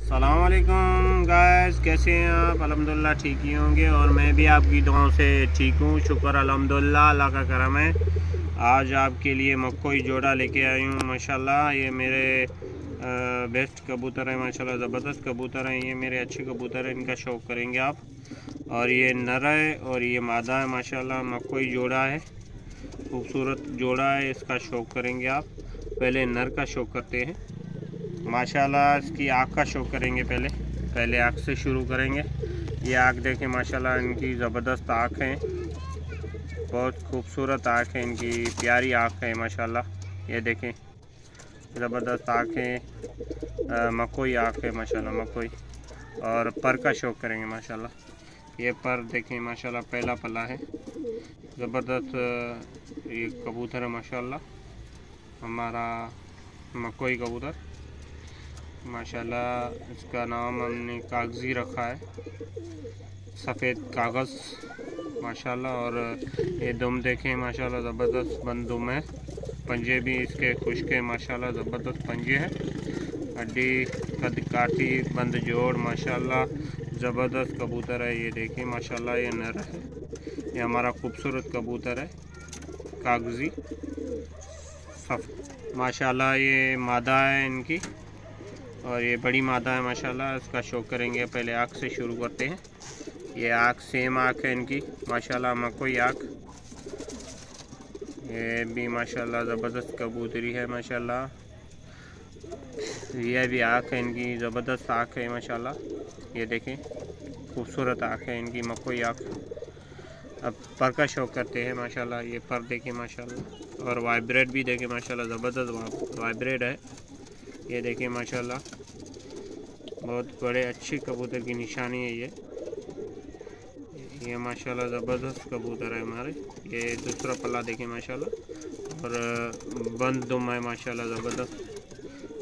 अस्सलाम वालेकुम गाइस, कैसे हैं आप? अल्हम्दुलिल्लाह ठीक ही होंगे और मैं भी आपकी दुआओं से ठीक हूँ। शुक्र अल्हम्दुलिल्लाह, अल्लाह का करम है। आज आपके लिए मक्कोई जोड़ा लेके आई हूँ माशाल्लाह। ये मेरे बेस्ट कबूतर है माशाल्लाह, ज़बरदस्त कबूतर हैं। ये मेरे अच्छे कबूतर हैं, इनका शौक़ करेंगे आप। और ये नर है और ये मादा है माशाल्लाह। मक्कोई जोड़ा है, खूबसूरत जोड़ा है, इसका शौक़ करेंगे आप। पहले नर का शौक़ करते हैं माशाल्लाह। इसकी आँख का शो करेंगे। पहले आँख से शुरू करेंगे। ये आँख देखें माशाल्लाह, इनकी ज़बरदस्त आँख है, बहुत खूबसूरत आँख है इनकी, प्यारी आँख है माशाल्लाह। ये देखें ज़बरदस्त आँख है, मकोई आँख है माशाल्लाह, मकोई। और पर का शौक़ करेंगे माशाल्लाह। ये पर देखें माशाल्लाह, पहला पला है, ज़बरदस्त ये कबूतर है माशाल्लाह, हमारा मकोई कबूतर माशाल्लाह। इसका नाम हमने कागज़ी रखा है, सफ़ेद कागज़ माशाल्लाह। और ये दुम देखें माशाल्लाह, ज़बरदस्त बंद दुम है, पंजे भी इसके खुश्क है माशाल्लाह, ज़बरदस्त पंजे हैं, हड्डी कद काठी बंद जोड़ माशाल्लाह, ज़बरदस्त कबूतर है। ये देखें माशाल्लाह, ये नर है, ये हमारा खूबसूरत कबूतर है, कागज़ी सफ़ माशाल्लाह। ये मादा है इनकी और ये बड़ी मादा है माशाल्लाह। इसका शौक़ करेंगे, पहले आँख से शुरू करते हैं। ये आँख सेम आँख है इनकी माशाल्लाह, मकोई आँख। ये भी माशाल्लाह ज़बरदस्त कबूतरी है माशाल्लाह। ये भी आँख है इनकी, ज़बरदस्त आँख है माशाल्लाह। ये देखें खूबसूरत आँख है इनकी, मकोई आँख। अब पर का शौक़ करते हैं माशाल्लाह। ये पर देखें माशाल्लाह, और वाइब्रेट भी देखें माशाल्लाह, ज़बरदस्त वाइब्रेट है। ये देखें माशाल्लाह, बहुत बड़े अच्छी कबूतर की निशानी है ये माशाल्लाह, ज़बरदस्त कबूतर है हमारे। ये दूसरा पल्ला देखें माशाल्लाह, और बंद दुम है माशाल्लाह, ज़बरदस्त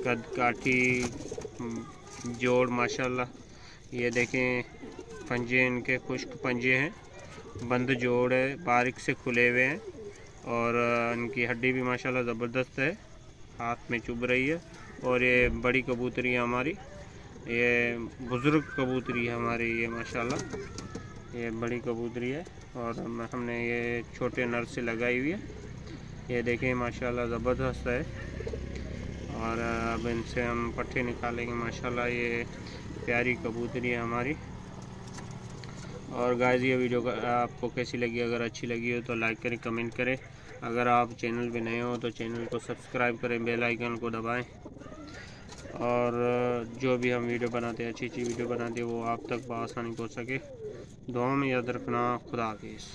कद काठी जोड़ माशाल्लाह। ये देखें पंजे इनके खुश्क पंजे हैं, बंद जोड़ है, बारीक से खुले हुए हैं, और इनकी हड्डी भी माशाल्लाह ज़बरदस्त है, हाथ में चुभ रही है। और ये बड़ी कबूतरी है हमारी, ये बुज़ुर्ग कबूतरी है हमारी ये माशाल्लाह, ये बड़ी कबूतरी है। और हमने ये छोटे नर से लगाई हुई है। ये देखें माशाल्लाह, ज़बरदस्त है। और अब इनसे हम पट्टे निकालेंगे माशाल्लाह। ये प्यारी कबूतरी है हमारी। और गाइस, ये वीडियो आपको कैसी लगी? अगर अच्छी लगी हो तो लाइक करें, कमेंट करें। अगर आप चैनल पे नए हो तो चैनल को सब्सक्राइब करें, बेल आइकन को दबाएं। और जो भी हम वीडियो बनाते हैं, अच्छी वीडियो बनाते हैं, वो आप तक बआसानी पहुँच सके। दुआ में याद रखना। खुदा हाफिज़।